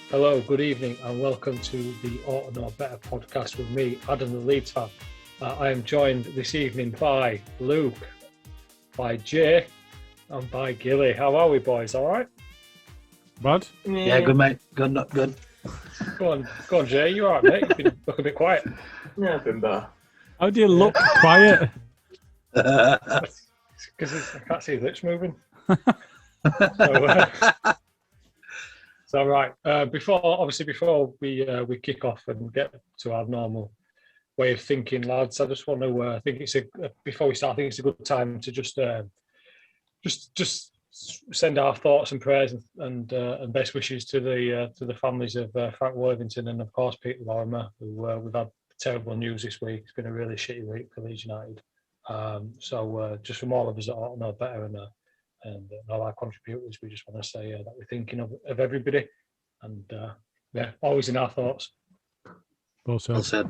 Hello, good evening, and welcome to the Orta Nor Better podcast with me, Adam the Leeds fan. I am joined this evening by Luke, by Jay, and by Gilly. How are we, boys? All right? Bud? Yeah, good, mate. Good, not good. Go on, Jay. You all right, mate? You've been looking a bit quiet. Yeah, I've been better. How do you look quiet? Because I can't see his lips moving. So right, before we kick off and get to our normal way of thinking, lads, I just want to. Before we start, I think it's a good time to just send our thoughts and prayers and best wishes to the families of Frank Worthington and of course Peter Lorimer, who we've had terrible news this week. It's been a really shitty week for Leeds United. So just from all of us that ought to know better and all our contributors, we just want to say that we're thinking of everybody, and always in our thoughts. Well said.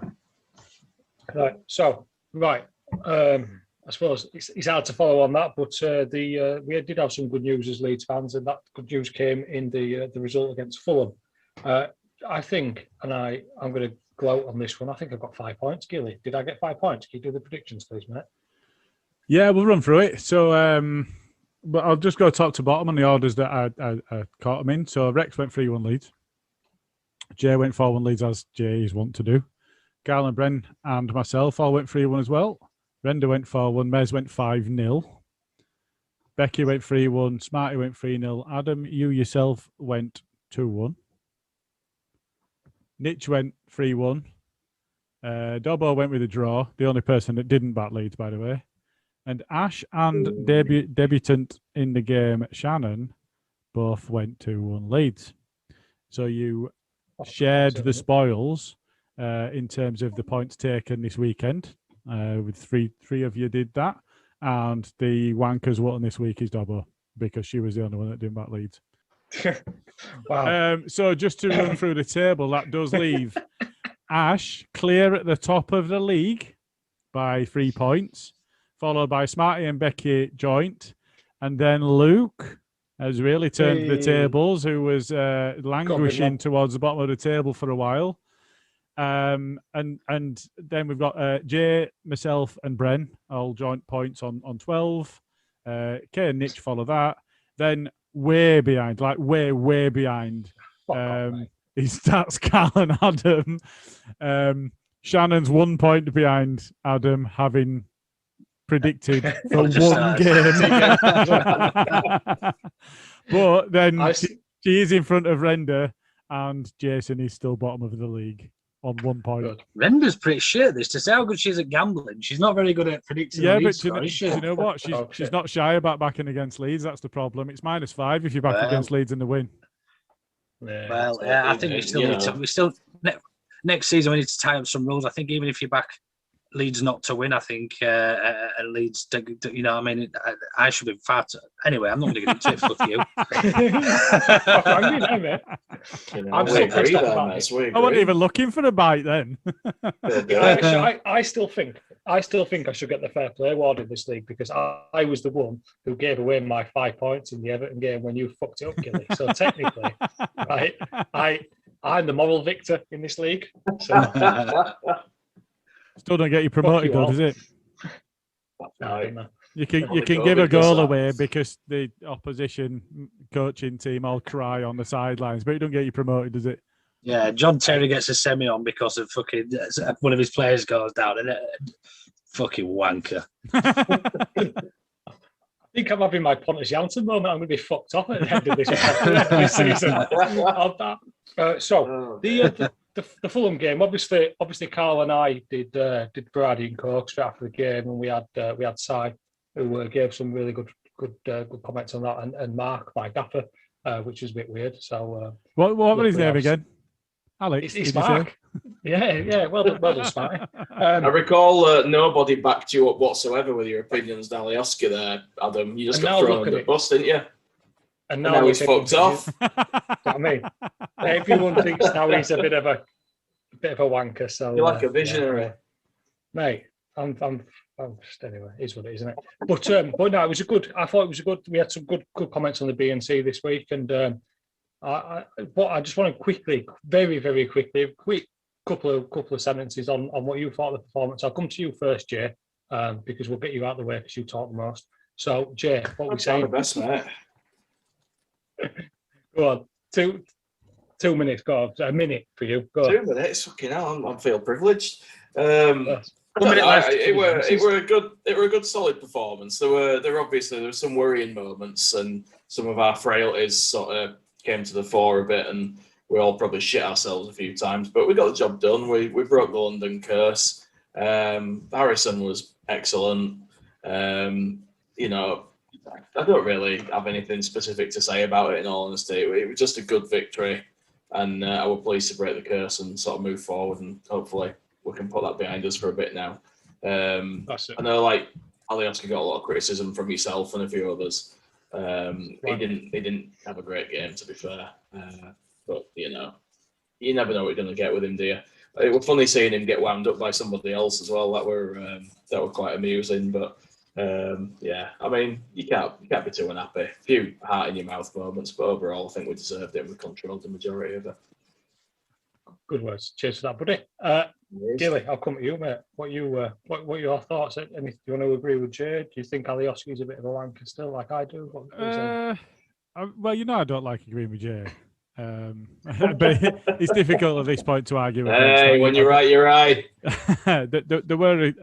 Right. I suppose it's hard to follow on that, but we did have some good news as Leeds fans, and that good news came in the result against Fulham. I think, and I'm going to go out on this one. I think I've got 5 points. Gilly, did I get 5 points? Can you do the predictions, please, mate? Yeah, we'll run through it. So, but I'll just go top to bottom on the orders that I caught them in. So Rex went 3-1 Leeds. Jay went 4-1 Leeds, as Jay is wont to do. Carl and Bren and myself all went 3-1 as well. Renda went 4-1. Mez went 5-0. Becky went 3-1. Smarty went 3-0. Adam, you yourself went 2-1. Nitch went 3-1. Dobbo went with a draw. The only person that didn't bat Leeds, by the way. And Ash and debutant in the game, Shannon, both went 2-1 Leeds. So you shared the spoils in terms of the points taken this weekend. With three of you did that. And the wankers won this week is Dobbo, because she was the only one that didn't bat Leeds. Wow. So just to run through the table, that does leave Ash clear at the top of the league by 3 points, followed by Smarty and Becky joint. And then Luke has really turned the tables, who was languishing towards the bottom of the table for a while. And then we've got Jay, myself, and Bren all joint points on 12. Kay and Nitch follow that. Then way behind, way behind. That's Carl and Adam. Shannon's 1 point behind Adam, having predicted for one game. But then she is in front of Renda, and Jason is still bottom of the league on 1 point. Good. Renda's pretty shit this to say how good she is at gambling. She's not very good at predicting. Yeah, but you know what? She's not shy about backing against Leeds. That's the problem. It's -5 if you back against Leeds in the win. Yeah. Well, I think we still next season we need to tie up some rules. I think even if you back Leeds not to win, I think Leeds, you know, I mean, I should be far too. Anyway, I'm not going to get into it. Fuck you. I'm so pissed about this. I wasn't even looking for a bite then. I still think I should get the fair play award in this league, because I was the one who gave away my 5 points in the Everton game when you fucked it up, Gilly. So technically, I'm the moral victor in this league. So. Still don't get you promoted, though, does it? No. You can give a goal away because the opposition coaching team all cry on the sidelines, but it don't get you promoted, does it? Yeah, John Terry gets a semi on because of fucking one of his players goes down, and fucking wanker. I think I'm having my Pontus Janssen moment. I'm going to be fucked off at the end of this season. The Fulham game, obviously, Carl and I did Brady and Coke straight after the game, and we had Si, who gave some really good comments on that, and Mark, my gaffer, which was a bit weird. So what was his name again? Alex. It's Mark. Yeah. Well done, Smarty. I recall nobody backed you up whatsoever with your opinions, Dalioski there, Adam. You just got thrown under the bus, didn't you? And now he's fucked off. You know what I mean? Everyone thinks now he's a bit of a wanker. So you're like a visionary, mate. I'm just, anyway. It's what it is, isn't it? But no, it was a good. I thought it was a good. We had some good comments on the BNC this week, and But I just want to quickly, very, very quickly, quick couple of sentences on what you thought of the performance. I'll come to you first, Jay, because we'll get you out of the way because you talk the most. So, Jay, what we saying? The best, mate. Go on, 2 minutes. Go on, a minute for you. Go on. 2 minutes. Fucking hell, I feel privileged. Yes. It were a good solid performance. There were some worrying moments, and some of our frailties sort of came to the fore a bit, and we all probably shit ourselves a few times. But we got the job done. We broke the London curse. Harrison was excellent. You know, I don't really have anything specific to say about it. In all honesty, it was just a good victory, and I was pleased to break the curse and sort of move forward, and hopefully we can put that behind us for a bit now. That's it. I know, like, Alioski got a lot of criticism from yourself and a few others. He didn't have a great game, to be fair. But you know, you never know what you're going to get with him, do you? It was funny seeing him get wound up by somebody else as well. That were quite amusing. But yeah, I mean, you can't be too unhappy. A few heart in your mouth moments, but overall, I think we deserved it. We controlled the majority of it. Good words. Cheers for that, buddy. Gilly, I'll come to you, mate. What your thoughts? Do you want to agree with Jay? Do you think Alioski's a bit of a wanker still, like I do? Well, you know, I don't like agreeing with Jay. But it's difficult at this point to argue. Hey, when you're right, you're right. There were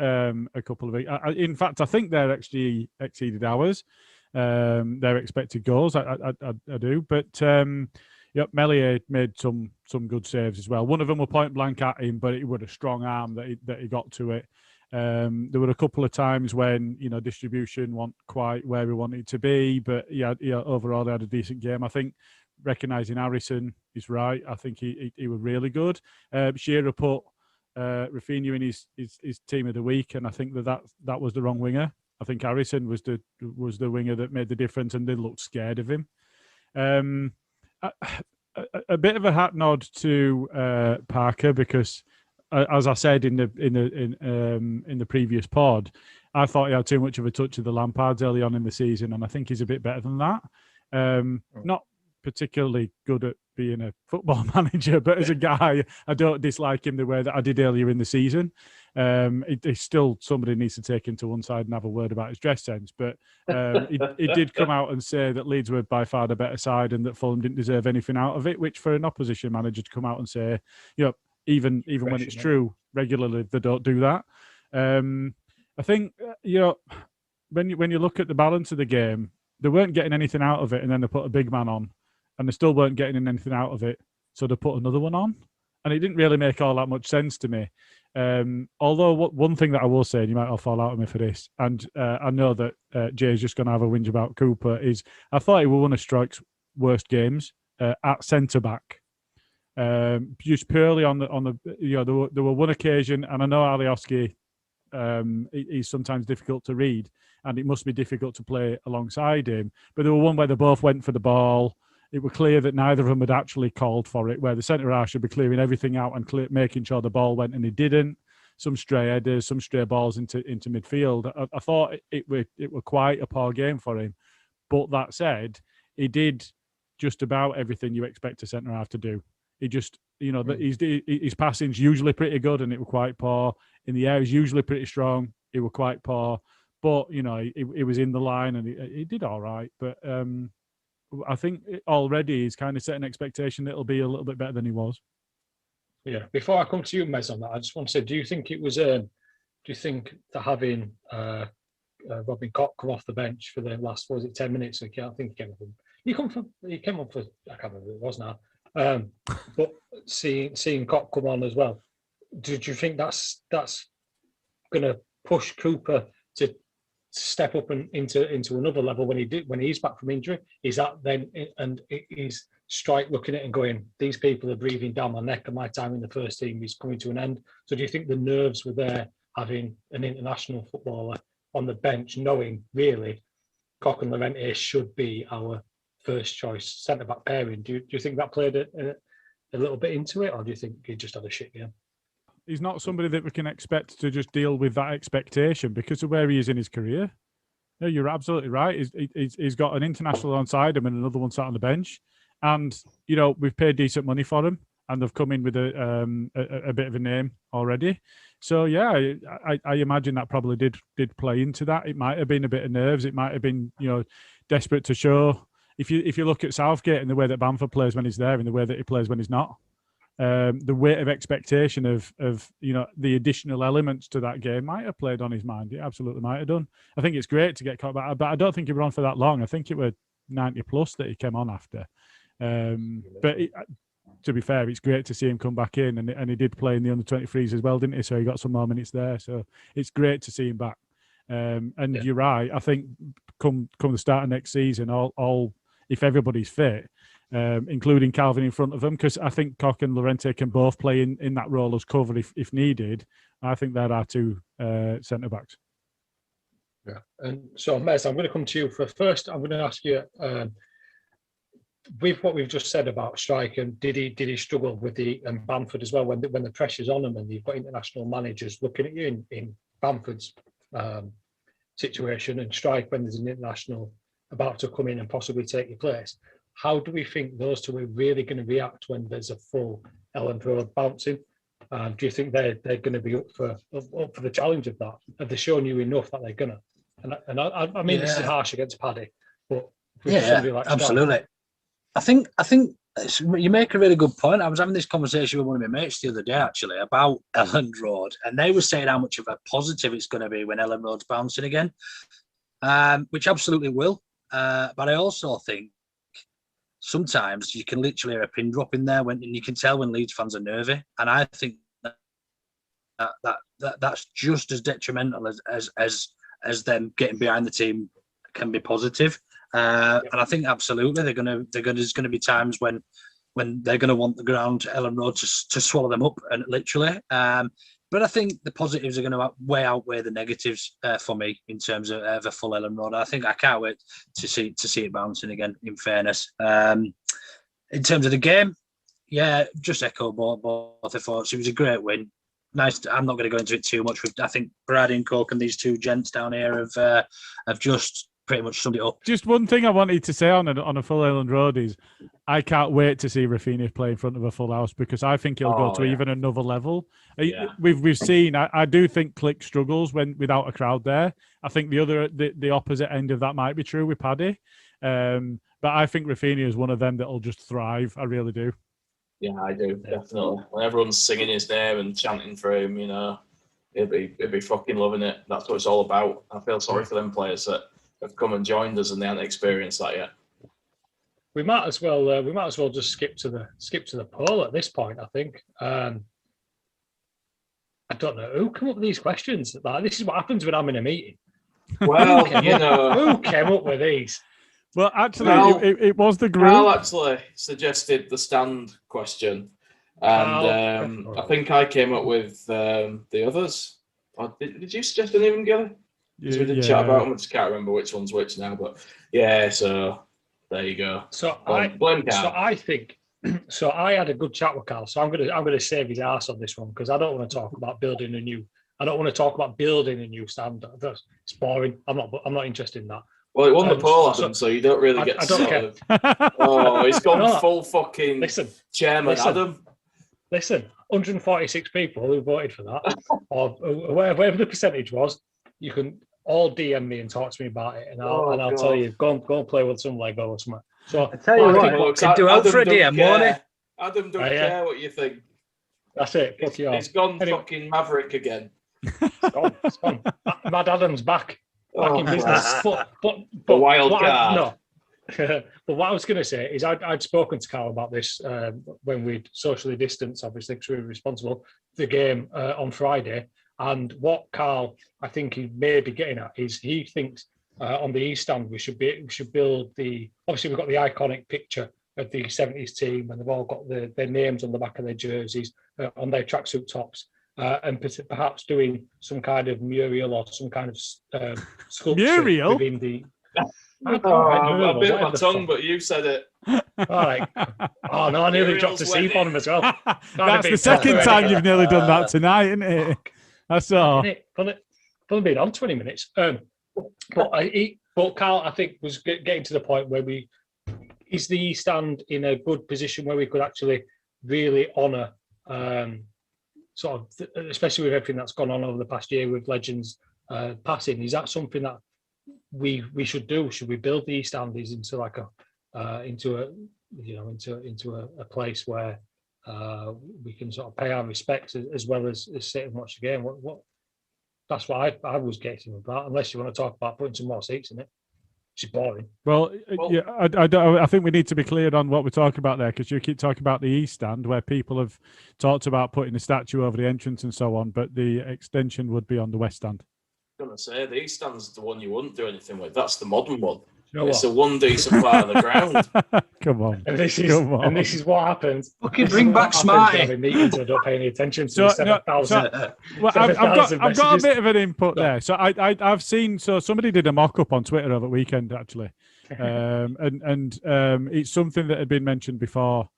a couple of. In fact, I think they're actually exceeded ours. Their expected goals, I do, but. Yep, Melier made some good saves as well. One of them were point blank at him, but it was a strong arm that he got to it. There were a couple of times when distribution wasn't quite where we wanted it to be, but overall they had a decent game. I think recognising Harrison is right. I think he was really good. Shearer put Rafinha in his team of the week, and I think that was the wrong winger. I think Harrison was the winger that made the difference, and they looked scared of him. A bit of a hat nod to Parker because, as I said in the previous pod, I thought he had too much of a touch of the Lampards early on in the season, and I think he's a bit better than that. Not particularly good at being a football manager, but as a guy, I don't dislike him the way that I did earlier in the season. He's still somebody who needs to take him to one side and have a word about his dress sense. But he did come out and say that Leeds were by far the better side and that Fulham didn't deserve anything out of it, which for an opposition manager to come out and say, even when it's true, regularly they don't do that. I think, when you look at the balance of the game, they weren't getting anything out of it, and then they put a big man on, and they still weren't getting anything out of it, so they put another one on. And it didn't really make all that much sense to me. Although one thing that I will say, and you might all fall out on me for this, and I know that Jay's just going to have a whinge about Cooper, is I thought he was one of Strike's worst games at centre-back. Just purely on the there were one occasion, and I know Alioski, he's sometimes difficult to read, and it must be difficult to play alongside him. But there were one where they both went for the ball. It was clear that neither of them had actually called for it, where the centre-half should be clearing everything out and making sure the ball went, and he didn't. Some stray headers, some stray balls into midfield. I thought it were quite a poor game for him. But that said, he did just about everything you expect a centre-half to do. He just, his passing's usually pretty good, and it was quite poor. In the air, he's usually pretty strong. It was quite poor. But, he was in the line, and he did all right. But I think already he's kind of set an expectation that it'll be a little bit better than he was. Yeah. Before I come to you, Mez, on that, I just want to say, do you think it was? Do you think that having Robin Koch come off the bench for the last 10 minutes? I think he came up. He came up for I can't remember who it was now. But seeing Koch come on as well, do you think that's going to push Cooper to step up and into another level when he's back from injury? Is that then, and is Strike looking at it and going, these people are breathing down my neck and my time in the first team is coming to an end? So do you think the nerves were there having an international footballer on the bench, knowing really Koch and Llorente should be our first choice centre back pairing? Do you think that played a little bit into it, or do you think he just had a shit game? He's not somebody that we can expect to just deal with that expectation because of where he is in his career. No, you're absolutely right. He's got an international onside him and another one sat on the bench. And, you know, we've paid decent money for them and they've come in with a bit of a name already. So, yeah, I imagine that probably did play into that. It might have been a bit of nerves. It might have been, you know, desperate to show. If you look at Southgate and the way that Bamford plays when he's there and the way that he plays when he's not, the weight of expectation of you know, the additional elements to that game might have played on his mind. It absolutely might have done. I think it's great to get caught back, but I don't think he was on for that long. I think it was 90 plus that he came on after. But to be fair, it's great to see him come back in, and he did play in the under-23s as well, didn't he? So he got some more minutes there. So it's great to see him back. You're right. I think come the start of next season, all if everybody's fit, including Calvin in front of them, because I think Koch and Llorente can both play in that role as cover if needed. I think they're our two centre backs. Yeah, and so Mez, I'm going to come to you first. I'm going to ask you, with what we've just said about Strike, and did he struggle with and Bamford as well when the pressure's on him, and you've got international managers looking at you in Bamford's situation, and Strike when there's an international about to come in and possibly take your place. How do we think those two are really going to react when there's a full Elland Road bouncing? Do you think they're going to be up for the challenge of that? Have they shown you enough that they're gonna? And I mean, this is harsh against Paddy, but like absolutely. Strike, I think you make a really good point. I was having this conversation with one of my mates the other day actually about Elland Road, and they were saying how much of a positive it's going to be when Elland Road's bouncing again, which absolutely will. But I also think sometimes you can literally hear a pin drop in there and you can tell when Leeds fans are nervy, and I think that's just as detrimental as them getting behind the team can be positive. And I think absolutely there's going to be times when they're going to want the ground Elland Road to swallow them up, and literally. But I think the positives are going to outweigh the negatives for me in terms of a full Elland Road. I think I can't wait to see it bouncing again. In fairness, in terms of the game, yeah, just echo both the thoughts. It was a great win. Nice. I'm not going to go into it too much. I think Brad and Coke and these two gents down here have just pretty much summed it up. Just one thing I wanted to say on a full Elland Road is I can't wait to see Rafinha play in front of a full house, because I think he'll go to even another level. Yeah. We've seen. I do think Click struggles without a crowd there. I think the opposite end of that might be true with Paddy, but I think Rafinha is one of them that'll just thrive. I really do. Yeah, I do, definitely. When everyone's singing his name and chanting for him, you know, he'll be fucking loving it. That's what it's all about. I feel sorry for them players that have come and joined us and they haven't experienced that yet. We might as well just skip to the poll at this point. I think. I don't know who come up with these questions. Like, this is what happens when I'm in a meeting. Well, who came up with these? Well, actually, it was the group. Carl actually suggested the stand question, and I think I came up with the others. Did you suggest any of them together? So we did chat about them. I just can't remember which one's which now, but yeah. So there you go. So blame Carl. So I think. So I had a good chat with Carl. So I'm gonna save his ass on this one, because I don't want to talk about building a new. I don't want to talk about building a new stand. It's boring. I'm not interested in that. Well, it won the poll, Adam, so you don't really get to sort of... Oh, he's gone full fucking chairman, Adam. Listen, 146 people who voted for that, or whatever the percentage was, you can all DM me and talk to me about it, and I'll tell you, go and play with some Lego or something. So I tell you what, could do out for a DM, won't Adam don't care what you think. That's it. He's gone fucking Maverick again. It's gone. Mad Adam's back. Back in business, but the wild card. But what I was going to say is I'd spoken to Carl about this when we'd socially distanced, obviously, because we were responsible for the game on Friday. And what Carl, I think he may be getting at, is he thinks on the East Stand we should build obviously we've got the iconic picture of the 70s team, and they've all got their names on the back of their jerseys, on their tracksuit tops. And perhaps doing some kind of mural or some kind of sculpture within the. I bit my tongue, but you said it. All right. Oh no, I nearly dropped a C on him as well. That's the second time you've nearly done that tonight, isn't it? That's all. Fulham been on 20 minutes. But Carl, I think, was getting to the point where is the East Stand in a good position where we could actually really honour sort of, especially with everything that's gone on over the past year with legends passing? Is that something that we should do? Should we build the East Stands into like into a place where we can sort of pay our respects as well as sit and watch the game? What that's what I was getting with that. Unless you want to talk about putting some more seats in it, which is boring. Well, yeah, I think we need to be clear on what we're talking about there, because you keep talking about the East Stand, where people have talked about putting a statue over the entrance and so on, but the extension would be on the West Stand. I'm going to say the East Stand's the one you wouldn't do anything with. That's the modern one. You know it's the one decent part of the ground. Come on. And this is what happens. Fucking bring back Smarty. Having meetings and don't pay any attention to 7,000. I've got a bit of an input there. So I've seen. So somebody did a mock-up on Twitter over the weekend, actually, and it's something that had been mentioned before,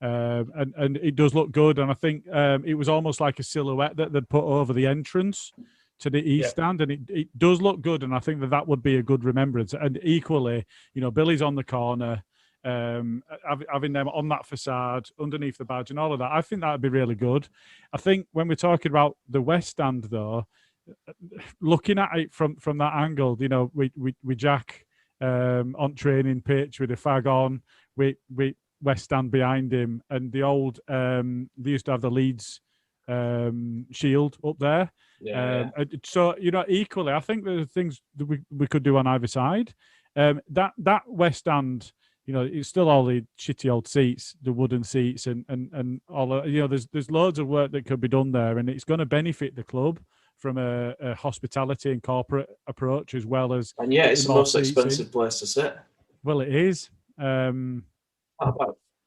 and it does look good. And I think it was almost like a silhouette that they'd put over the entrance to the East Stand, and it does look good, and I think that would be a good remembrance. And equally, Billy's on the corner, having them on that facade underneath the badge and all of that, I think that would be really good. I think when we're talking about the West Stand, though, looking at it from that angle, we Jack on training pitch with a fag on, with West Stand behind him, and the old they used to have the Leeds shield up there. So equally, I think there are things that we could do on either side. That West Stand, it's still all the shitty old seats, the wooden seats, and all. There's loads of work that could be done there, and it's going to benefit the club from a hospitality and corporate approach as well as. And it's the most expensive place to sit. Well, it is.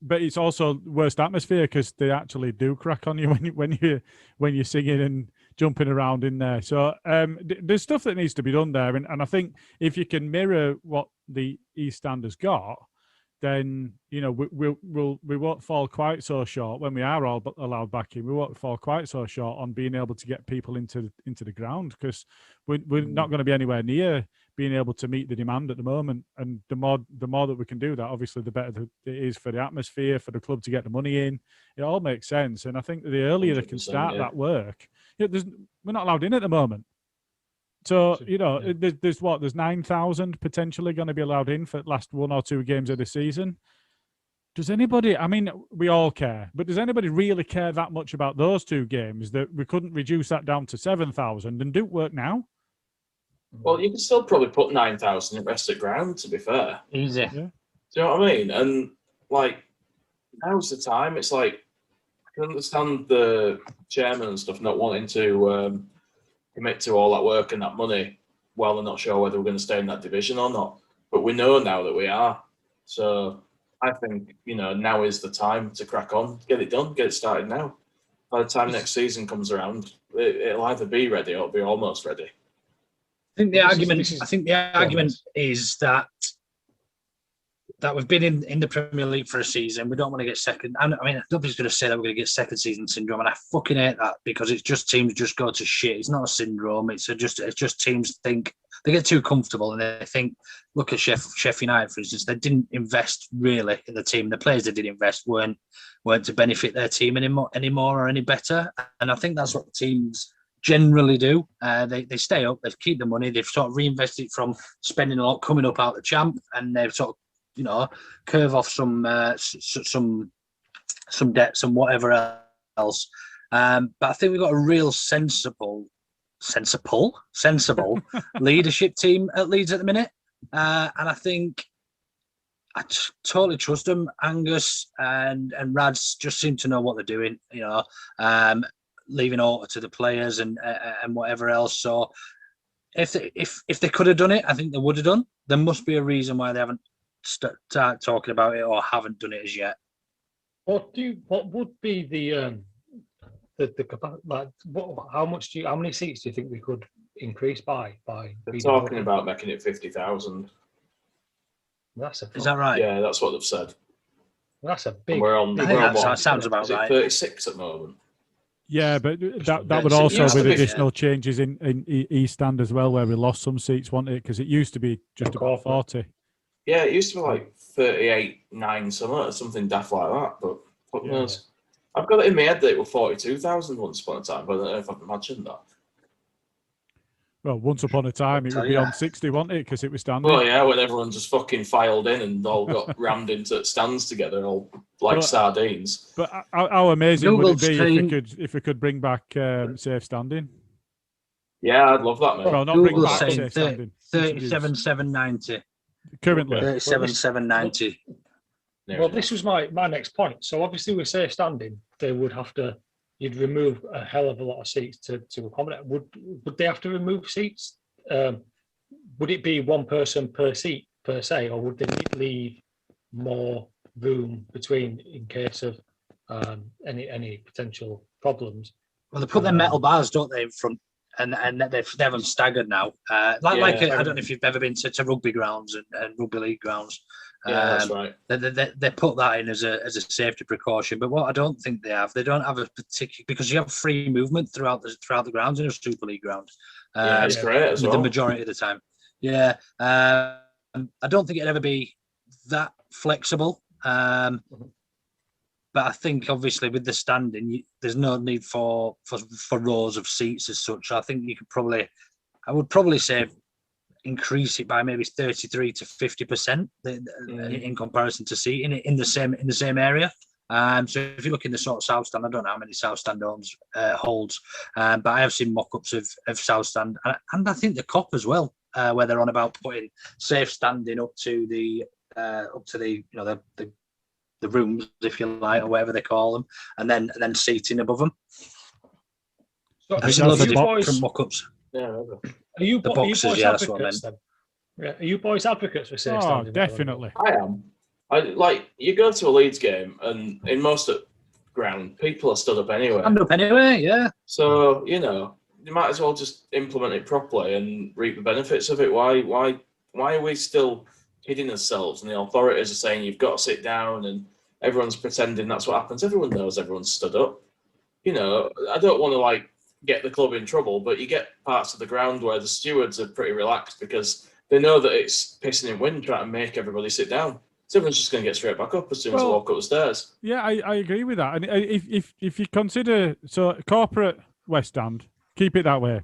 But it's also worst atmosphere because they actually do crack on you when you're singing and jumping around in there. So there's stuff that needs to be done there, and I think if you can mirror what the East Stand has got, then we won't fall quite so short when we are all allowed back in. We won't fall quite so short on being able to get people into the ground, because we're not going to be anywhere near being able to meet the demand at the moment. And the more that we can do that, obviously, the better it is for the atmosphere, for the club to get the money in. It all makes sense. And I think the earlier they can start that work, we're not allowed in at the moment. So, there's 9,000 potentially going to be allowed in for the last 1 or 2 games of the season. Does anybody, we all care, but does anybody really care that much about those 2 games that we couldn't reduce that down to 7,000 and do work now? Well, you can still probably put 9,000 at rest at ground, to be fair. Easy. Yeah. Do you know what I mean? And, now's the time. It's I can understand the chairman and stuff not wanting to commit to all that work and that money while they're not sure whether we're going to stay in that division or not. But we know now that we are. So I think, now is the time to crack on, get it done, get it started now. By the time next season comes around, it'll either be ready or it'll be almost ready. I think the argument is that we've been in the Premier League for a season. We don't want to get second. Nobody's going to say that we're going to get second season syndrome, and I fucking hate that, because it's just teams just go to shit. It's not a syndrome. It's just teams think they get too comfortable, and they think. Look at Sheffield United, for instance. They didn't invest really in the team. The players they did invest weren't to benefit their team anymore or any better. And I think that's what teams generally do. They stay up. They keep the money. They've sort of reinvested from spending a lot, coming up out the champ, and they've sort of curve off some debts and whatever else. But I think we've got a real sensible leadership team at Leeds at the minute. And I think I totally trust them. Angus and Rads just seem to know what they're doing, leaving Orta to the players and whatever else. So if they could have done it, I think they would have done. There must be a reason why they haven't start talking about it or haven't done it as yet. What would be the how many seats do you think we could increase by? They're talking about making it 50,000. Is that right? Yeah, that's what they've said. That's a big. That sounds about right. 36 at the moment. Yeah, but that would also with additional changes in East Stand as well, where we lost some seats, wasn't it? Because it used to be just about 40. Yeah, it used to be like 38,900 something daft like that, but fuck knows. I've got it in my head that it was 42,000 once upon a time, but I don't know if I've imagined that. Well, once upon a time, it would be on 60, wasn't it? Because it was standing. Well, yeah, when everyone just fucking filed in and all got rammed into stands together, all like sardines. But how amazing Google would it be stream. if we could bring back safe standing? Yeah, I'd love that, mate. Well, not Google bring back saying safe standing. 37,790. Currently. 37,790. Well, this was my next point. So obviously with safe standing, they would have to, you'd remove a hell of a lot of seats to accommodate. Would they have to remove seats? Would it be one person per seat per se, or would they leave more room between in case of any potential problems? Well, they put their metal bars, don't they, in front, and they have them staggered now. I don't know if you've ever been to rugby grounds and rugby league grounds. Yeah, that's right. They put that in as a safety precaution. But what I don't think they don't have a particular, because you have free movement throughout the grounds in a Super League ground. It's great as well. The majority of the time. Yeah, I don't think it'd ever be that flexible. But I think obviously with the standing, there's no need for rows of seats as such. I think I would probably say increase it by maybe 33 to 50% in comparison to seating in the same area. So if you look in the sort of South Stand, I don't know how many South Stand holds, but I have seen mock-ups of South Stand, and I think the COP as well, where they're on about putting safe standing up to the the rooms, if you like, or whatever they call them, and then seating above them. So I've seen loads of different mock-ups. Yeah, are you boys that's what I meant. advocates then? Yeah, are you boys advocates for safe standing? Definitely. I am. You go to a Leeds game, and in most of ground, people are stood up anyway. Stand up anyway, yeah. So you might as well just implement it properly and reap the benefits of it. Why are we still kidding ourselves? And the authorities are saying you've got to sit down, and everyone's pretending that's what happens. Everyone knows everyone's stood up. I don't want to get the club in trouble, but you get parts of the ground where the stewards are pretty relaxed because they know that it's pissing in wind trying to make everybody sit down. So everyone's just going to get straight back up as soon as they walk up the stairs. Yeah, I agree with that. And if you consider corporate West Stand, keep it that way.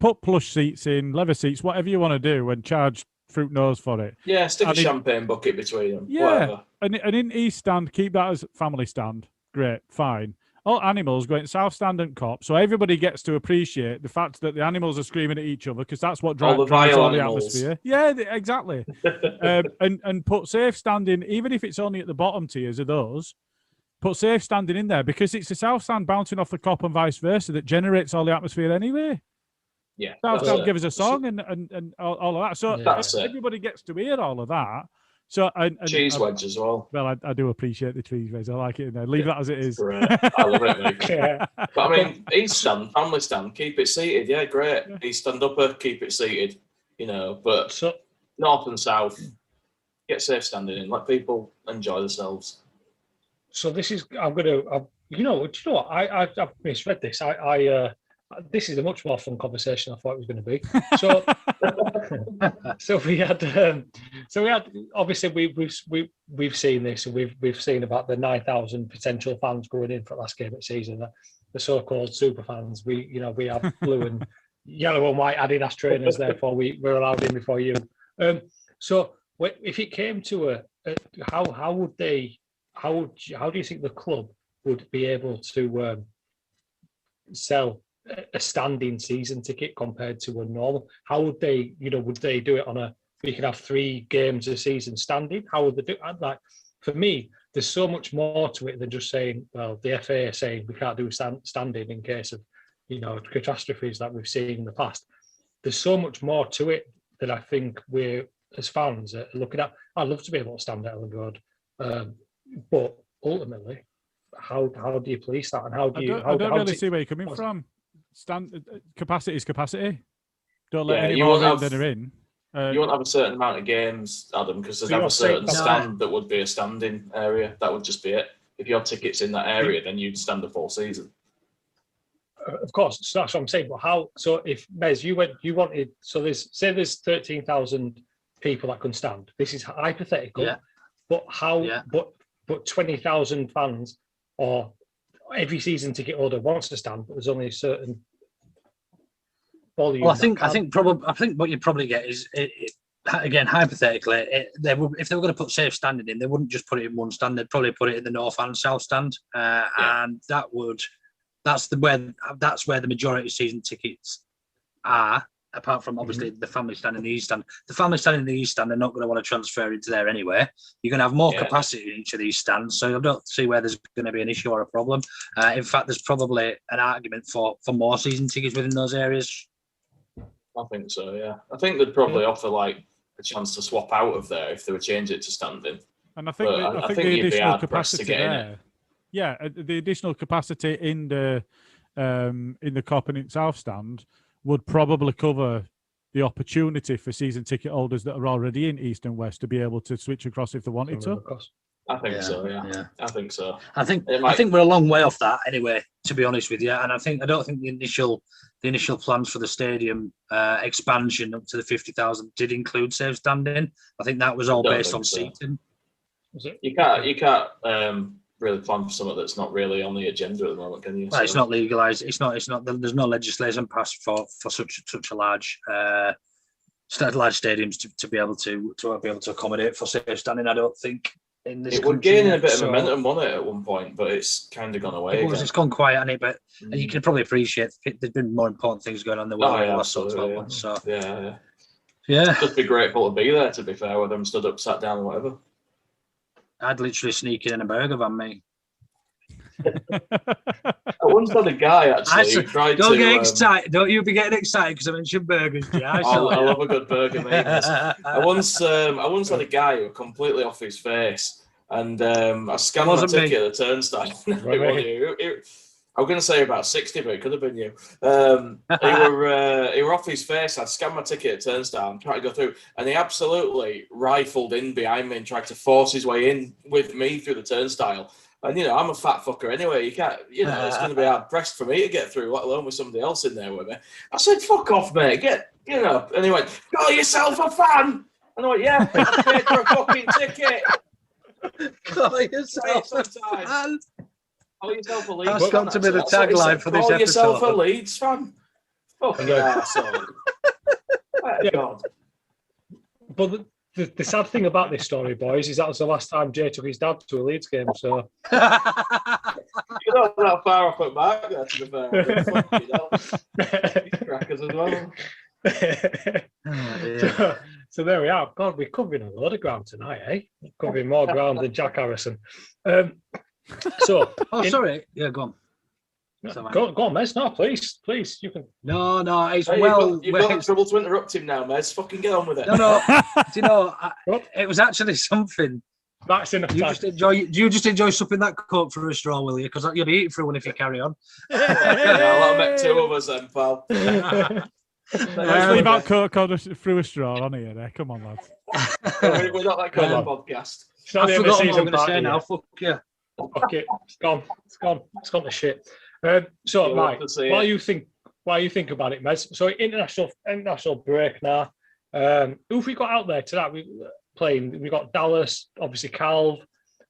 Put plush seats in, leather seats, whatever you want to do, and charge fruit nose for it. Yeah, stick a champagne bucket between them. Yeah, whatever. And in East Stand, keep that as family stand. Great, fine. All animals go in South Stand and Cop, so everybody gets to appreciate the fact that the animals are screaming at each other, because that's what drives all the atmosphere. Yeah, exactly. And put safe standing, even if it's only at the bottom tiers of those, put safe standing in there, because it's the South Stand bouncing off the Cop and vice versa that generates all the atmosphere anyway. Yeah, South Stand give us a song and all of that. So everybody gets to hear all of that. So cheese wedge as well. Well, I do appreciate the cheese wedge. I like it in there. Leave that as it is. Great. I love it, mate. Yeah. But I mean, East Stand, family stand, keep it seated. Yeah, great. Yeah. East Stand upper, keep it seated. But North and South, get safe standing in. Let people enjoy themselves. So this is, I've misread this. This is a much more fun conversation I thought it was going to be. So, so we had obviously we've seen this, and we've seen about the 9,000 potential fans going in for last game of the season. The so-called super fans. We have blue and yellow and white Adidas trainers. Therefore, we're allowed in before you. So if it came to how do you think the club would be able to sell a standing season ticket compared to a normal? How would they, would they do it we could have 3 games a season standing? How would they do it? For me, there's so much more to it than just saying, well, the FA are saying we can't do standing in case of, catastrophes that we've seen in the past. There's so much more to it that I think we're, as fans, looking at. I'd love to be able to stand at Ellen Road, but ultimately, how do you police that? And how do you? I don't really see where you're coming from. Capacity is capacity. Don't let any more in than are in. You won't have a certain amount of games, Adam, because there's have a certain stand that would be a standing area. That would just be it. If your ticket's in that area, then you'd stand the full season. Of course, so that's what I'm saying. But how? So if Mez, you wanted. So there's 13,000 people that can stand. This is hypothetical, Yeah. but how? Yeah. But 20,000 fans or every season ticket holder wants to stand, but there's only a certain volume. Well, I think what you probably get is again hypothetically, if they were going to put safe standing in, they wouldn't just put it in one stand. They'd probably put it in the north and south stand, and that's where the majority of season tickets are. Apart from obviously the family stand in the east stand, the family stand in the east stand are not going to want to transfer into there anyway. You're going to have more capacity in each of these stands, so I don't see where there's going to be an issue or a problem. In fact, there's probably an argument for more season tickets within those areas. I think so. Yeah, I think they'd probably offer like a chance to swap out of there if they would change it to standing. And I think the additional capacity there. Yeah, the additional capacity in the Cop and South stand would probably cover the opportunity for season ticket holders that are already in East and West to be able to switch across if they wanted to. I think so. Yeah, I think so. I think we're a long way off that anyway. To be honest with you, and I don't think the initial plans for the stadium expansion up to the 50,000 did include safe standing. I think that was all based on seating. You can't really plan for something that's not really on the agenda at the moment, can you? Well, it's not legalised. It's not. There's no legislation passed for such a large stadiums to be able to accommodate for safe standing. I don't think in this. It was gaining a bit of momentum, wasn't it, at one point? But it's kind of gone away. It's gone quiet, hasn't it? But and you can probably appreciate there's been more important things going on than the last sort of 12 months. So yeah. Just be grateful to be there. To be fair, with them stood up, sat down, or whatever. I'd literally sneak in a burger van, mate. I once had a guy actually tried don't get excited. Don't you be getting excited because I mentioned burgers. Yeah, I love a good burger, mate. I once had a guy who was completely off his face, and I scanned my ticket at the turnstile. I was going to say about 60, but it could have been you. He were off his face. I'd scanned my ticket at turnstile and tried to go through, and he absolutely rifled in behind me and tried to force his way in with me through the turnstile. And, I'm a fat fucker anyway. You can't, it's going to be hard pressed for me to get through, let alone with somebody else in there with me. I said, fuck off, mate. And he went, call yourself a fan. And I went, yeah, I paid for a fucking ticket. Call yourself a fan. Call yourself a Leeds fan. That's got to be the tagline for this episode. Call yourself a Leeds fan. Fucking arsehole. God. But the sad thing about this story, boys, is that was the last time Jay took his dad to a Leeds game. So you're not that far off at mark there, to be fair. Crackers as well. So there we are. God, we're covering a load of ground tonight, eh? We're covering more ground than Jack Harrison. Sorry. Yeah, go on. Go on, Mez. No, please, you can. No, it's You've got trouble to interrupt him now, Mez. Fucking get on with it. No. Do you know? It was actually something. That's enough. Do you just enjoy supping that coke for a straw, will you? Because you'll be eating through one if you carry on. I'll make two of us then, pal. Let's leave out coke through a straw on here. There, come on, lads. We're not that kind of podcast. I forgot what I'm going to say now. Fuck you. Okay, it's gone. It's gone to shit. So, Mike, what do you think about it, Mez? So, international break now. Who have we got out there tonight? We got Dallas, obviously Calv,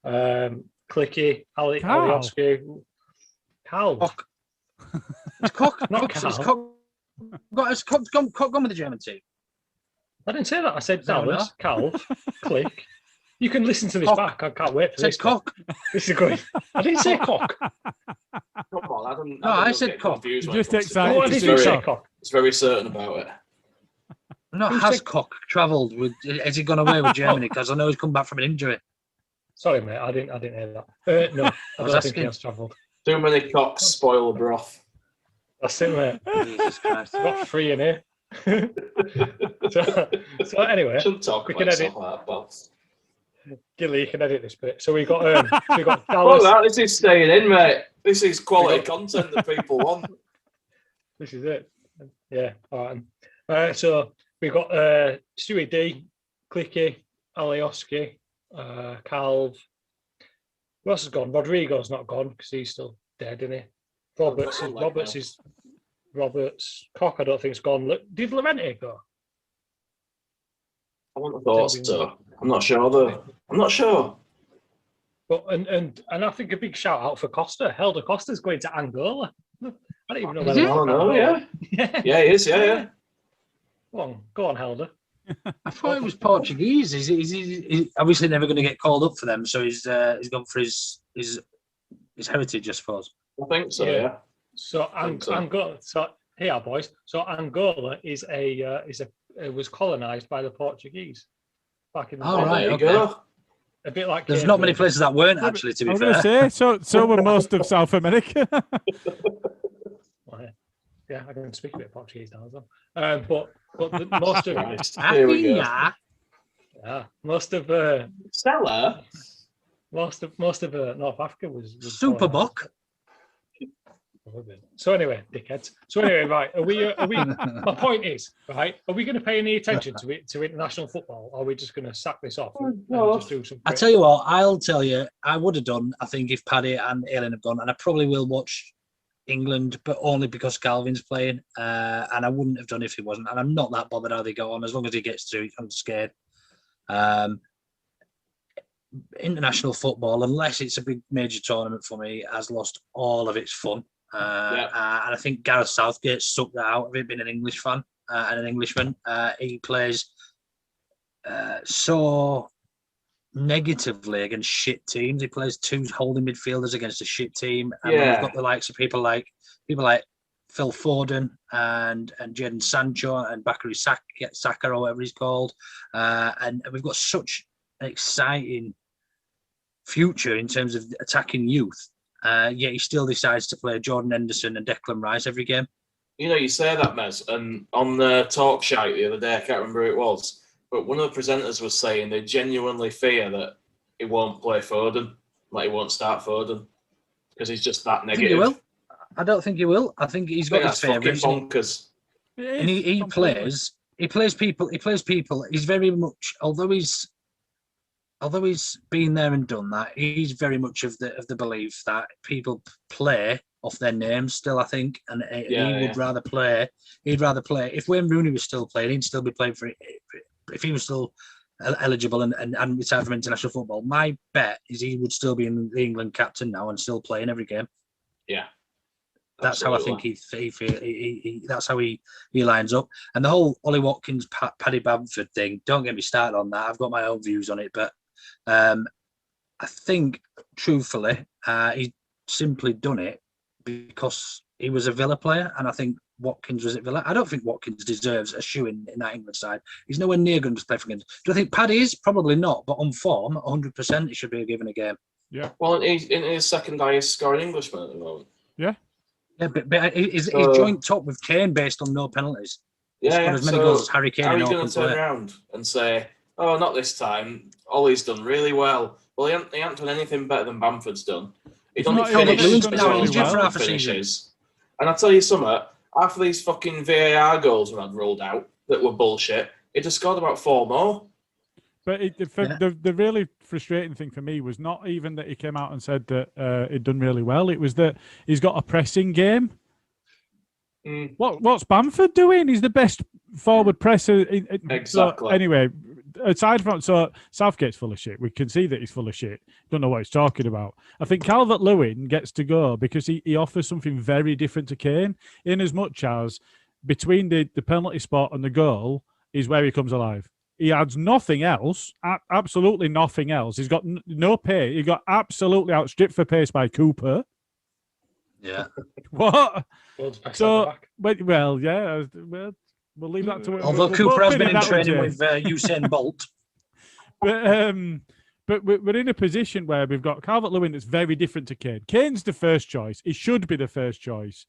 Clicky, Alioski. Calv. It's Cock. Not Calv. It's Cock gone with the German team. I didn't say that. I said Dallas, Calv, Click. You can listen to this back. I can't wait for this. Cock. This is good. I didn't say cock. Come on, I said cock. Just excited. I didn't say cock. It's very certain about it. No, has Cock travelled with? Has he gone away with Germany? Because I know he's come back from an injury. Sorry, mate. I didn't hear that. No, I don't think he has travelled. Too many cocks spoil the broth. That's it, mate. Jesus Christ. We've got 3 in here. so anyway, we can edit that, boss. Gilly, you can edit this bit. So we got Dallas. This is staying in, mate. This is quality content that people want. This is it. Yeah. All right. So we got Stewie D, Clicky, Alioski, Calv. Who else has gone? Rodrigo's not gone because he's still dead, isn't he? Roberts. Cock, I don't think, has gone. Did Lorente go? I wouldn't have thought so. I'm not sure though. I'm not sure. But and I think a big shout out for Costa. Helder Costa's going to Angola. I don't even know whether. Oh no, yeah, yeah, he is, yeah. Go on, Helder. I thought it was Portuguese. He's obviously never going to get called up for them, so he's gone for his heritage, I suppose. I think so, yeah. So Angola. So here, boys. So Angola was colonized by the Portuguese back in the day. Oh, right, okay. A bit like there's not many places that weren't actually. To be fair, I was going to say so were most of South America. Well, yeah, I can speak a bit of Portuguese now as well. But most of here we go. Yeah, most of Stella. Most of North Africa was Superbook. So anyway, dickheads. So anyway, right? Are we? My point is, right? Are we going to pay any attention to international football, or are we just going to sack this off and just do some? I tell you what, I'll tell you, I would have done. I think if Paddy and Aileen have gone, and I probably will watch England, but only because Calvin's playing, and I wouldn't have done if he wasn't. And I'm not that bothered how they go on, as long as he gets through. I'm scared. International football, unless it's a big major tournament for me, has lost all of its fun. And I think Gareth Southgate sucked that out of it, being an English fan and an Englishman. He plays so negatively against shit teams. He plays two holding midfielders against a shit team. And we've got the likes of people like Phil Foden and Jadon Sancho and Bakary Saka or whatever he's called. And we've got such an exciting future in terms of attacking youth. Yet he still decides to play Jordan Henderson and Declan Rice every game. You know, you say that, Mez, and on the talk show the other day, I can't remember who it was, but one of the presenters was saying they genuinely fear that he won't play Foden, like he won't start Foden, because he's just that negative. I think he will. I don't think he will. I think he's got his favourites. Bonkers. And he plays people. He's very much, although he's been there and done that, he's very much of the belief that people play off their names still, I think, and he would rather play. He'd rather play. If Wayne Rooney was still playing, he'd still be playing for it. If he was still eligible and retired from international football, my bet is he would still be in the England captain now and still playing every game. Yeah. That's absolutely. How I think he that's how he lines up. And the whole Ollie Watkins, Paddy Bamford thing, don't get me started on that. I've got my own views on it, but I think, truthfully, he simply done it because he was a Villa player, and I think Watkins was at Villa. I don't think Watkins deserves a shoe in that England side. He's nowhere near going to play for England. Do I think Paddy is? Probably not, but on form, 100%, he should be given a game. Yeah. Well, he's in his second highest scoring Englishman at the moment. Yeah. Yeah, but he's joint top with Kane based on no penalties. Yeah, as many goals as Harry Kane. How are you going to turn around and say, "Oh, not this time. Ollie's done really well"? Well, he hasn't done anything better than Bamford's done. He doesn't finishes. And I'll tell you something. After these fucking VAR goals we had rolled out that were bullshit, he just scored about 4 more. But the really frustrating thing for me was not even that he came out and said that he'd done really well. It was that he's got a pressing game. What's Bamford doing? He's the best forward presser. Exactly. So, anyway, aside from Southgate's full of shit. We can see that he's full of shit. Don't know what he's talking about. I think Calvert-Lewin gets to go because he offers something very different to Kane, in as much as between the penalty spot and the goal is where he comes alive. He adds nothing else, absolutely nothing else. He's got no pay. He got absolutely outstripped for pace by Cooper. Yeah. What? So, well, yeah. We'll leave that to. Although Cooper has been in training with Usain Bolt. But we're in a position where we've got Calvert-Lewin that's very different to Kane. Kane's the first choice. He should be the first choice.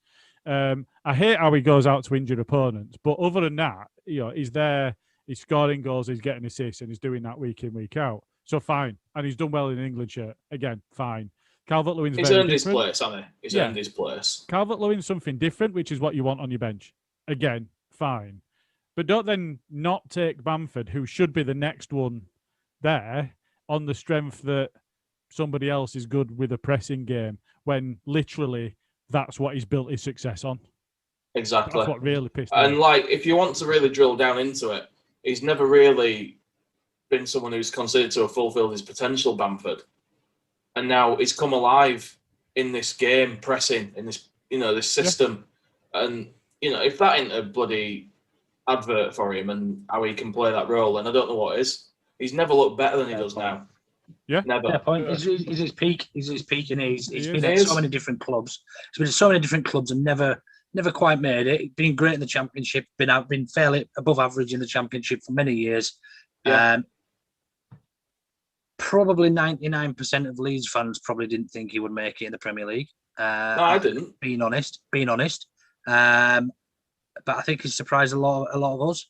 I hate how he goes out to injure opponents, but other than that, he's there. He's scoring goals, he's getting assists, and he's doing that week in, week out. So fine. And he's done well in an England shirt. Again, fine. Calvert-Lewin's He's earned his place, hasn't he? He's earned his place. Calvert-Lewin's something different, which is what you want on your bench. Again, fine. But don't then not take Bamford, who should be the next one there, on the strength that somebody else is good with a pressing game, when literally that's what he's built his success on. Exactly. That's what really pissed me off. And, if you want to really drill down into it, he's never really been someone who's considered to have fulfilled his potential, Bamford, and now he's come alive in this game, pressing in this, this system, and if that ain't a bloody advert for him and how he can play that role, then I don't know what is. He's never looked better than he does now. Yeah, never. Fair point. He's his peak. He's his peak, and he's been at so many different clubs. He's been at so many different clubs and never quite made it. Been great in the Championship. Been fairly above average in the Championship for many years. Yeah. Probably 99% of Leeds fans probably didn't think he would make it in the Premier League. No, I didn't. Being honest. But I think he's surprised a lot of us.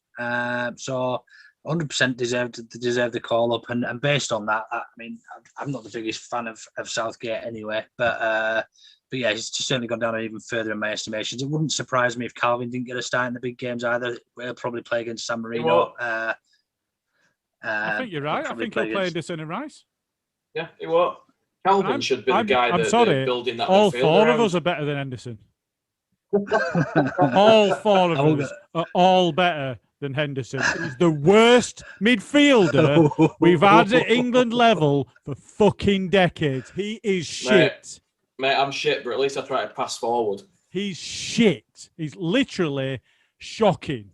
So 100% deserved the call up, and based on that, I mean, I'm not the biggest fan of Southgate anyway, but yeah, he's certainly gone down even further in my estimations. It wouldn't surprise me if Calvin didn't get a start in the big games either. He'll probably play against San Marino. I think you're right. I think he'll play Anderson and Rice. Yeah, he will. Calvin should be the guy they're building that all midfield four around. of us are better than Henderson. All four of us are all better than Henderson. He's the worst midfielder we've had at England level for fucking decades. He is shit. Mate, I'm shit, but at least I try to pass forward. He's shit. He's literally shocking.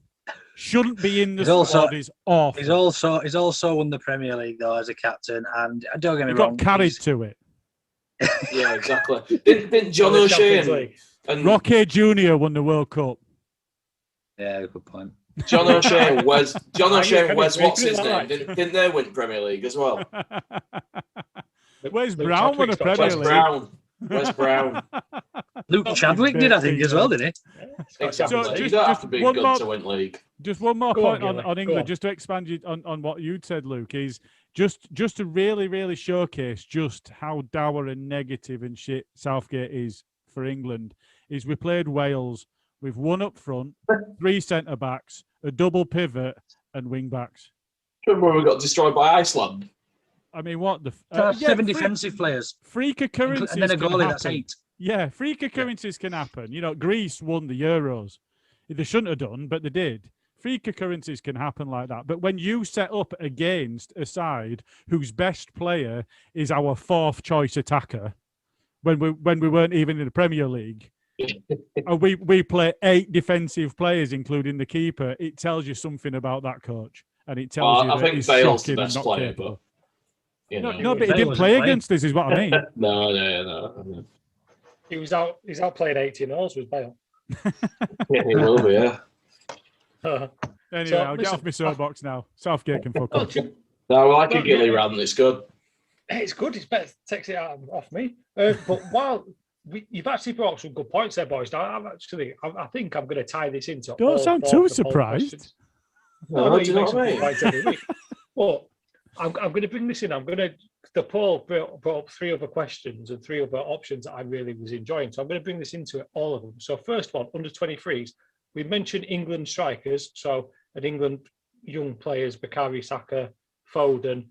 Shouldn't be in the squad. He's off. He's also won the Premier League though as a captain, and don't get me wrong, got carried to it. Yeah, exactly. Didn't John O'Shea and Rocky Jr. won the World Cup? Yeah, good point. John O'Shea and Wes what's his name? Didn't they win Premier League as well? Where's Brown won a Premier League? Where's Brown? Luke Chadwick did, I think, as well, didn't he? Exactly. So you don't have to be good to win league. Just one more point on England, just to expand on what you'd said, Luke, is just to really, really showcase just how dour and negative and shit Southgate is for England, is we played Wales with one up front, 3 centre-backs, a double pivot, and wing-backs. Remember when we got destroyed by Iceland? I mean, what the... 7 defensive players. Freak occurrences. And then a goalie that's 8. Yeah, freak occurrences can happen. Greece won the Euros. They shouldn't have done, but they did. Freak occurrences can happen like that. But when you set up against a side whose best player is our 4th choice attacker, when we weren't even in the Premier League, and we play 8 defensive players, including the keeper, it tells you something about that coach. And it tells you that he's shocking and not capable. But he didn't play against us, is what I mean. No. He was out. He's outplayed 18-0s with Bale. Yeah, he will be. Yeah. Anyway, I'll get off my soapbox now. Southgate can fuck off. No, I like a gilly rant. It's good. It's good. It's better. Takes it off me. But while you've actually brought some good points there, boys. I think I'm going to tie this into. Don't sound too surprised. No, you make some good points every week. But I'm going to bring this in. The poll brought up 3 other questions and 3 other options that I really was enjoying. So I'm going to bring this into all of them. So first one, under 23s, we mentioned England strikers. So at England, young players, Bakary Saka, Foden.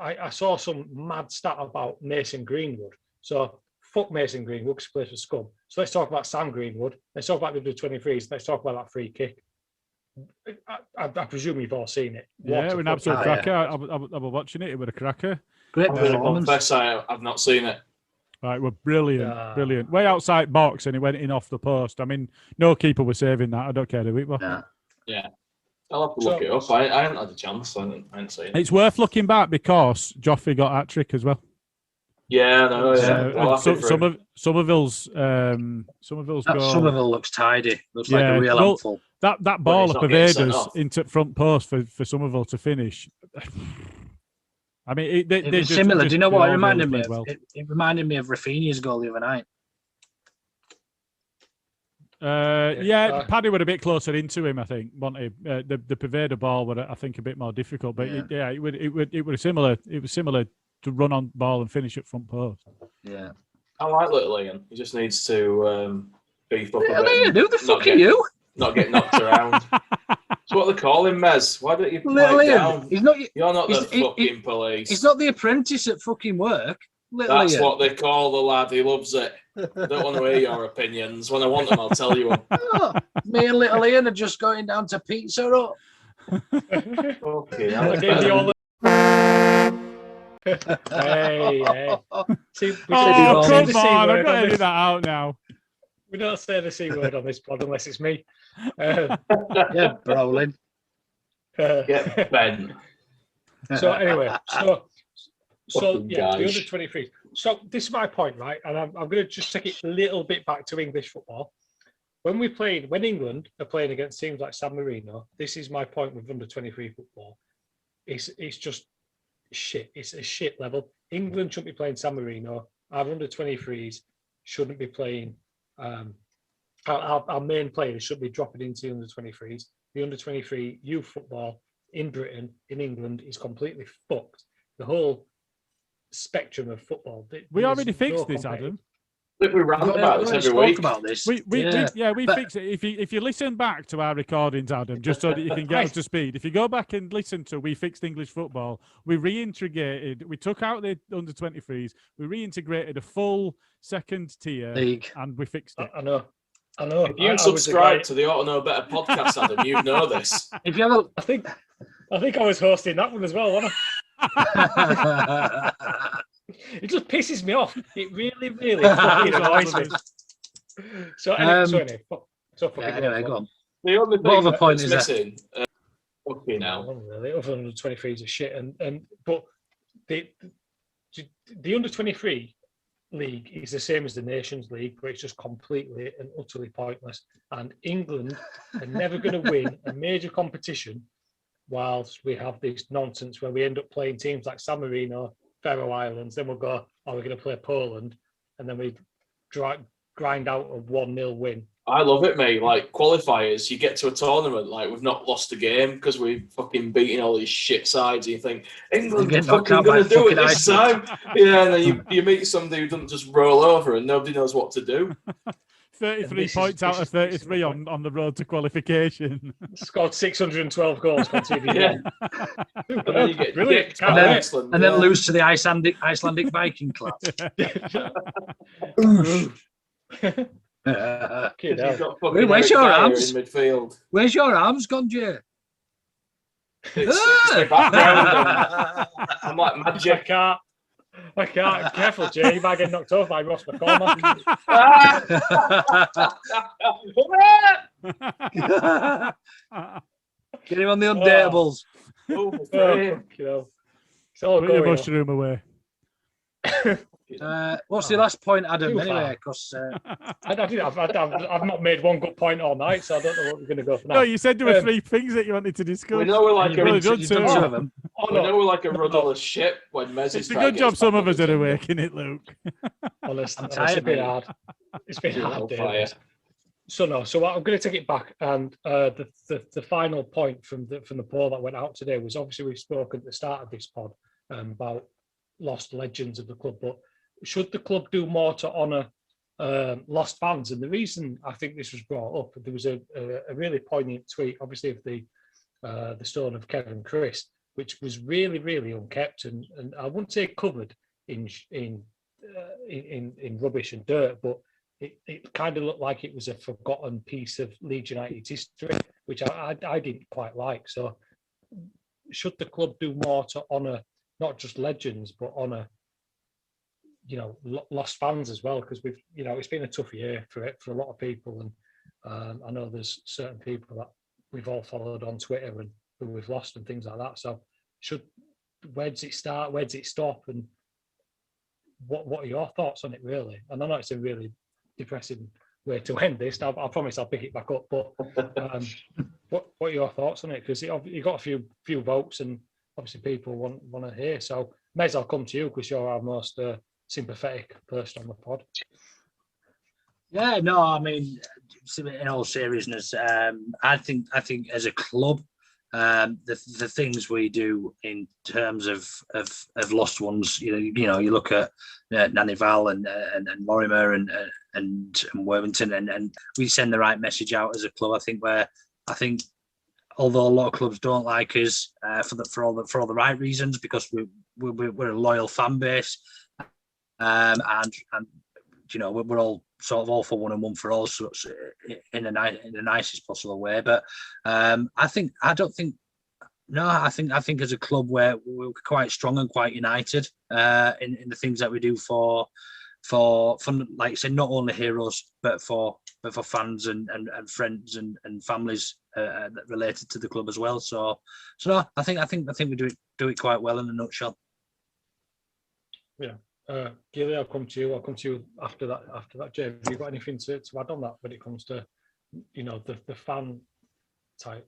I saw some mad stat about Mason Greenwood. So fuck Mason Greenwood, because he plays for scum. So let's talk about Sam Greenwood. Let's talk about the under 23s. Let's talk about that free kick. I presume you've all seen it. Yeah, it was an absolute cracker. Yeah. I was watching it. It was a cracker. Great performance. I've not seen it. Right, we're brilliant. Way outside box, and it went in off the post. I mean, no keeper was saving that. I don't care who it was. Yeah. I'll have to look it up. I haven't had a chance. I haven't seen it. It's worth looking back because Joffrey got a hat-trick as well. Yeah, no, yeah. Somerville's goal. Somerville looks tidy. Looks like a real handful. That ball up of Ada's into front post for Somerville to finish. I mean, it was similar. Do you know what it reminded me of? Well. It reminded me of Rafinha's goal the other night. Paddy were a bit closer into him, I think. Wasn't he? The Paveda ball were, I think, a bit more difficult. But it was similar. It was similar to run on ball and finish at front post. Yeah, I like little Ian. He just needs to beef up a bit. Ian, who the fuck are you? Not get knocked around. That's what they call him, Mez. Why don't you play down? You're not the fucking police. He's not the apprentice at fucking work. That's what they call the lad. He loves it. I don't want to hear your opinions. When I want them, I'll tell you them. Me and little Ian are just going down to pizza up. Okay, Hey. See, Oh, don't say come the C on. I've word got to on edit this. that out now. We don't say the C word on this pod unless it's me. Yeah, Brolin. Get Ben. So anyway, so Fucking yeah, the guys. under 23. So this is my point, right? And I'm going to just take it a little bit back to English football. When England are playing against teams like San Marino, this is my point with under 23 football. It's just shit. It's a shit level. England shouldn't be playing San Marino. Our under 23s shouldn't be playing. Our main players should be dropping into the under 23s. The under 23 youth football in Britain, in England, is completely fucked. The whole spectrum of football. We already fixed this, Adam. I think we rant about this every week. About this. We fixed it. If you listen back to our recordings, Adam, just so that you can get up to speed. If you go back and listen to We Fixed English Football, we reintegrated. We took out the under 23s. We reintegrated a full second tier league, and we fixed it. I know. If you subscribe to the Ought to Know Better podcast, Adam, you know this. If you have I think I was hosting that one as well, wasn't I? It just pisses me off. It really, really fucking annoys me. So anyway, go on. The only What other thing point that's is missing, okay, now. Really, other than 23s are shit, but the under 23 league is the same as the Nations League, but it's just completely and utterly pointless. And England are never going to win a major competition whilst we have this nonsense where we end up playing teams like San Marino, Faroe Islands, then we'll go, we're going to play Poland, and then we grind out a 1-0 win. I love it, mate. Like, qualifiers, you get to a tournament, like, we've not lost a game because we've fucking beaten all these shit sides, and you think, England are fucking going to do it this time. Yeah, and then you meet somebody who doesn't just roll over and nobody knows what to do. 33 points out of 33 on the road to qualification. Scored 612 goals, conceded yeah. And then you get brilliant. And then lose to the Icelandic Viking club. Where's your arms? In midfield. Where's your arms gone, Jay? It's my background. I'm like magic. I can't. Careful, Jay. You might get knocked off by Ross McCormack. Get him on the undateables. It's all put your mushroom away. What's the last point, Adam? Anyway, because I've not made one good point all night, so I don't know what we're going to go for now. No, you said there were 3 things that you wanted to discuss. We know we're like a rudderless ship when Mezzi's. It's a good job some of us are awake, isn't it, Luke? Honestly, it's been hard. It's been hard. So I'm going to take it back, and the final point from the poll that went out today was obviously we've spoken at the start of this pod about lost legends of the club, but should the club do more to honour lost fans? And the reason I think this was brought up, there was a really poignant tweet, obviously, of the stone of Kevin Chris, which was really, really unkept, and I wouldn't say covered in rubbish and dirt, but it kind of looked like it was a forgotten piece of Leeds United's history, which I didn't quite like. So should the club do more to honour not just legends, but honour lost fans as well? Because it's been a tough year for a lot of people, and I know there's certain people that we've all followed on Twitter and who we've lost and things like that. So where does it start? Where does it stop? And what are your thoughts on it, really? And I know it's a really depressing way to end this. I promise I'll pick it back up. But what are your thoughts on it? Because you got a few votes, and obviously people want to hear. So Mez, I'll come to you because you're our most sympathetic person on the pod. Yeah, no, I mean, in all seriousness, I think as a club, the things we do in terms of lost ones, you look at Nanny Val and Lorimer and Worthington, and we send the right message out as a club. I think although a lot of clubs don't like us for all the right reasons, because we're a loyal fan base, and we're all sort of all for one and one for all, so in the nicest possible way. But I don't think No, I think as a club we're quite strong and quite united in the things that we do for like I said, not only heroes but for fans and friends and families related to the club as well. So no, I think we do it quite well in a nutshell. Yeah. Gilly, I'll come to you. I'll come to you after that, Jay. Have you got anything to add on that when it comes to, the fan type,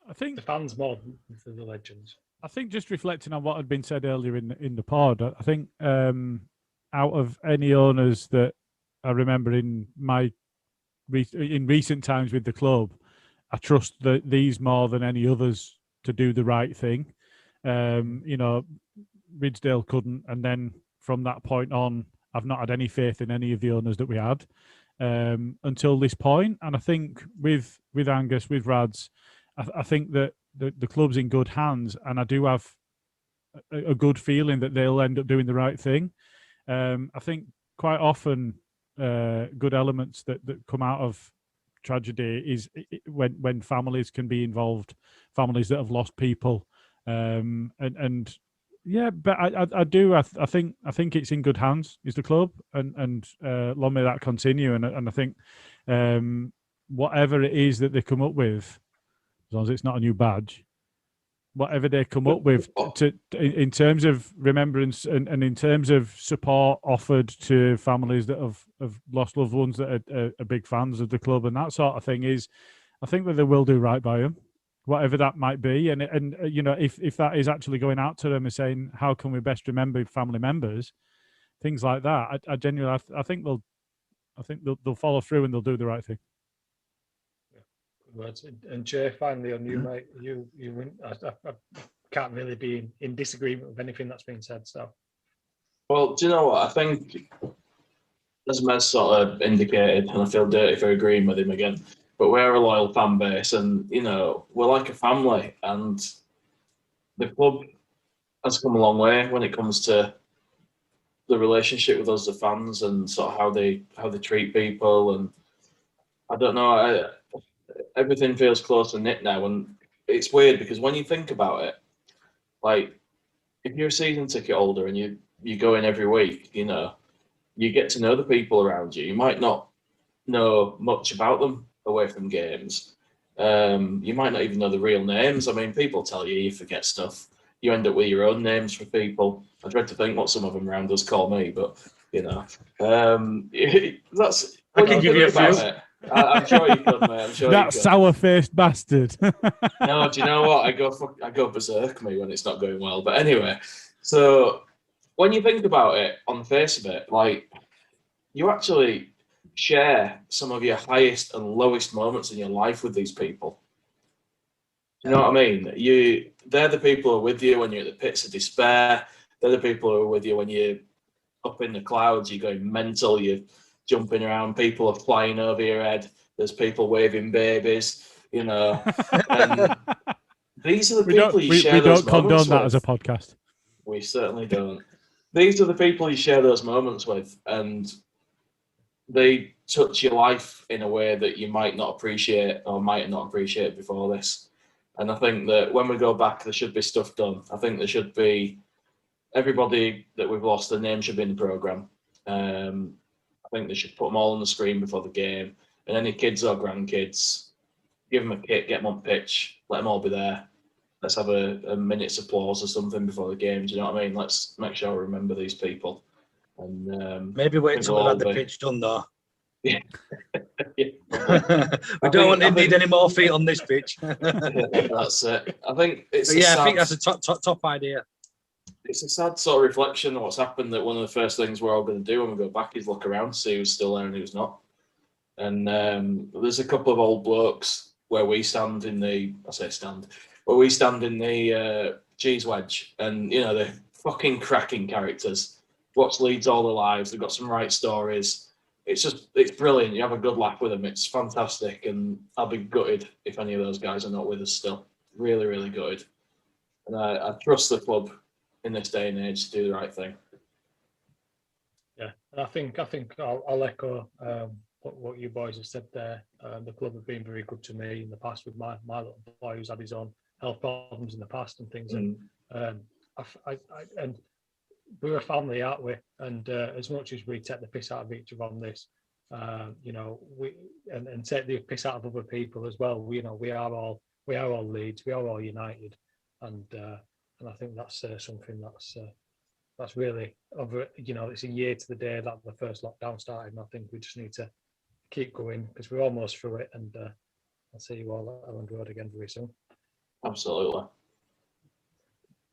I think the fans more than the legends? I think just reflecting on what had been said earlier in the pod, I think out of any owners that I remember in recent times with the club, I trust these more than any others to do the right thing. Ridsdale couldn't, and then from that point on, I've not had any faith in any of the owners that we had until this point. And I think with Angus, with Rads, I think that the club's in good hands, and I do have a good feeling that they'll end up doing the right thing. I think quite often good elements that come out of tragedy is when families can be involved, families that have lost people, and yeah, but I think it's in good hands, is the club, and long may that continue. And I think whatever it is that they come up with, as long as it's not a new badge, whatever they come up with in terms of remembrance and in terms of support offered to families that have lost loved ones that are big fans of the club and that sort of thing, is I think that they will do right by them, whatever that might be. And if that is actually going out to them and saying, how can we best remember family members, things like that, I genuinely I think they'll follow through and they'll do the right thing. Words. And Jay, finally on you, mate. You win. I can't really be in disagreement with anything that's been said. So, well, do you know what I think? As Mez sort of indicated, and I feel dirty for agreeing with him again, but we're a loyal fan base, and we're like a family, and the club has come a long way when it comes to the relationship with us, the fans, and sort of how they treat people. And I don't know. Everything feels close and knit now, and it's weird because when you think about it, like if you're a season ticket holder and you go in every week, you get to know the people around you. You might not know much about them away from games. You might not even know the real names. I mean, people tell you forget stuff. You end up with your own names for people. I dread to think what some of them around us call me, but that's. I can give you a few. I'm sure you could, mate. I'm sure that sour-faced bastard. No, do you know what? I go berserk me when it's not going well. But anyway, so when you think about it, on the face of it, like you actually share some of your highest and lowest moments in your life with these people. You know what I mean? They're the people who are with you when you're at the pits of despair. They're the people who are with you when you're up in the clouds, you're going mental, you're jumping around, people are flying over your head, there's people waving babies, and these are the people you share those moments with. We don't condone that as a podcast. We certainly don't. These are the people you share those moments with, and they touch your life in a way that you might not appreciate or might not appreciate before this. And I think that when we go back, there should be stuff done. I think there should be everybody that we've lost, their name should be in the programme. I think they should put them all on the screen before the game. And any kids or grandkids, give them a kit, get them on pitch, let them all be there. Let's have a minute's applause or something before the game. Do you know what I mean? Let's make sure we remember these people. And maybe wait until we've had the pitch done, though. Yeah. We don't need any more feet on this pitch. That's it. I think it's. I think that's a top idea. It's a sad sort of reflection of what's happened, that one of the first things we're all going to do when we go back is look around, see who's still there and who's not. And there's a couple of old blokes where we stand in the cheese wedge, and they're fucking cracking characters. Watch Leeds all their lives. They've got some right stories. It's brilliant. You have a good laugh with them. It's fantastic, and I'll be gutted if any of those guys are not with us still. Really, really gutted. And I trust the club in this day and age to do the right thing. Yeah, I think I'll echo what you boys have said there. The club have been very good to me in the past with my little boy who's had his own health problems in the past and things. And and we're a family, aren't we? And as much as we take the piss out of each other on this, you know, we and take the piss out of other people as well. We are all Leeds, we are all United, and I think that's something that's really over. You know, it's a year to the day that the first lockdown started, and I think we just need to keep going because we're almost through it. And I'll see you all at Elland Road again very soon. Absolutely.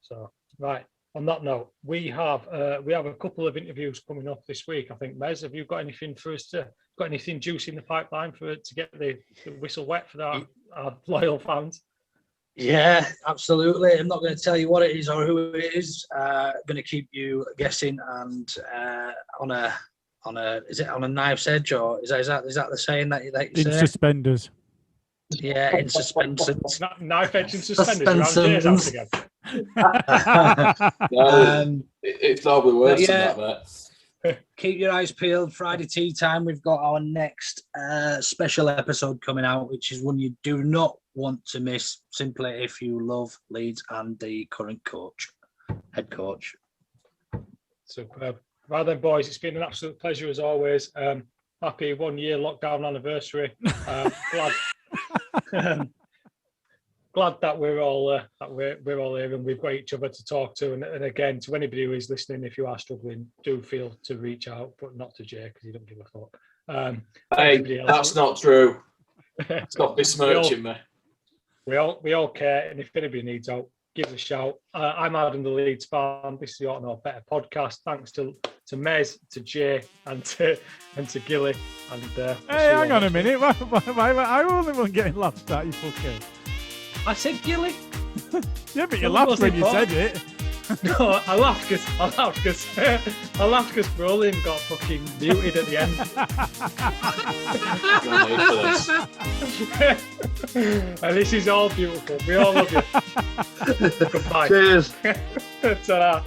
So, right. On that note, we have a couple of interviews coming up this week. I think, Mez, have you got anything for us got anything juicy in the pipeline to get the whistle wet for our loyal fans? Yeah, absolutely. I'm not going to tell you what it is or who it is. Going to keep you guessing and on a knife's edge, or is that the saying that you in say? Suspenders. Yeah, in suspenders. Knife edge and suspenders around Jay's house again. It's probably worse than that, mate. Keep your eyes peeled. Friday tea time, we've got our next special episode coming out, which is one you do not want to miss, simply if you love Leeds and the current head coach. Superb. Right then, boys, it's been an absolute pleasure as always. Happy 1 year lockdown anniversary. Glad that we're all here and we've got each other to talk to. And again, to anybody who is listening, if you are struggling, do feel to reach out, but not to Jay because he don't give a fuck. Hey, that's not true. Stop besmirching me. We all care, and if anybody needs help, give us a shout. I'm Adam, the Leeds fan. This is the Ought to Know Better podcast. Thanks to Mez, to Jay, and to Gilly. And hey, hang on a minute. Why I wasn't the one getting laughed at, you fucker. I said Gilly. Yeah, but you laughed when you said it. No, I laughed because Brolin got fucking muted at the end. And this is all beautiful. We all love you. Goodbye. Cheers. Ta-ra.